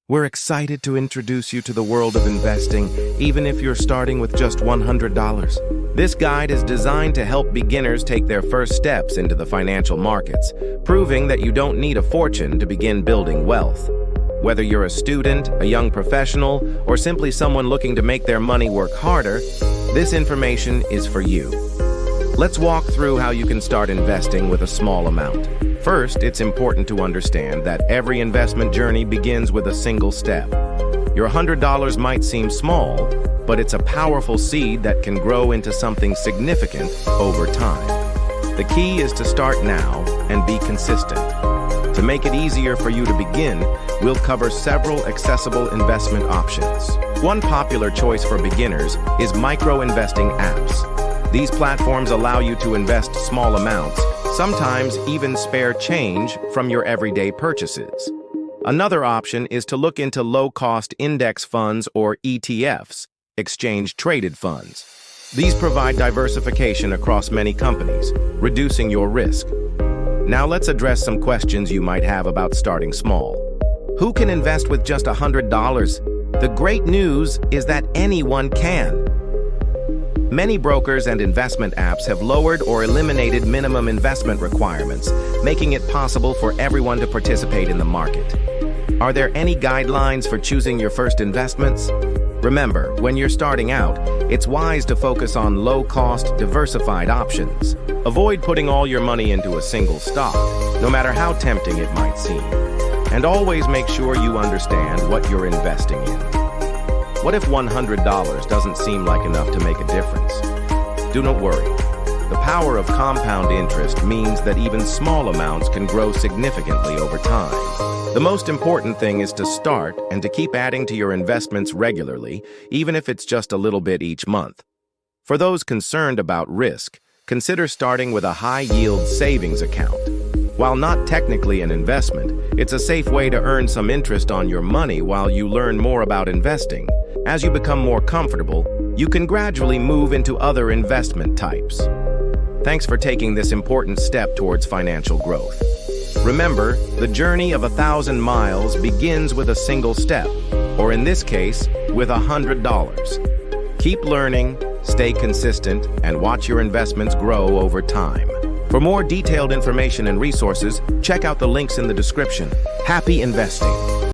We're excited to introduce you to the world of investing, even if you're starting with just $100. This guide is designed to help beginners take their first steps into the financial markets, proving that you don't need a fortune to begin building wealth. Whether you're a student, a young professional, or simply someone looking to make their money work harder, this information is for you. Let's walk through how you can start investing with a small amount. First, it's important to understand that every investment journey begins with a single step. Your $100 might seem small, but it's a powerful seed that can grow into something significant over time. The key is to start now and be consistent. To make it easier for you to begin, we'll cover several accessible investment options. One popular choice for beginners is micro-investing apps. These platforms allow you to invest small amounts, sometimes even spare change from your everyday purchases. Another option is to look into low-cost index funds or ETFs, exchange-traded funds. These provide diversification across many companies, reducing your risk. Now let's address some questions you might have about starting small. Who can invest with just $100? The great news is that anyone can. Many brokers and investment apps have lowered or eliminated minimum investment requirements, making it possible for everyone to participate in the market. Are there any guidelines for choosing your first investments? Remember, when you're starting out, it's wise to focus on low-cost, diversified options. Avoid putting all your money into a single stock, no matter how tempting it might seem. And always make sure you understand what you're investing in. What if $100 doesn't seem like enough to make a difference? Do not worry. The power of compound interest means that even small amounts can grow significantly over time. The most important thing is to start and to keep adding to your investments regularly, even if it's just a little bit each month. For those concerned about risk, consider starting with a high-yield savings account. While not technically an investment, it's a safe way to earn some interest on your money while you learn more about investing. As you become more comfortable, you can gradually move into other investment types. Thanks for taking this important step towards financial growth. Remember, the journey of 1,000 miles begins with a single step, or in this case, with $100. Keep learning, stay consistent, and watch your investments grow over time. For more detailed information and resources, check out the links in the description. Happy investing!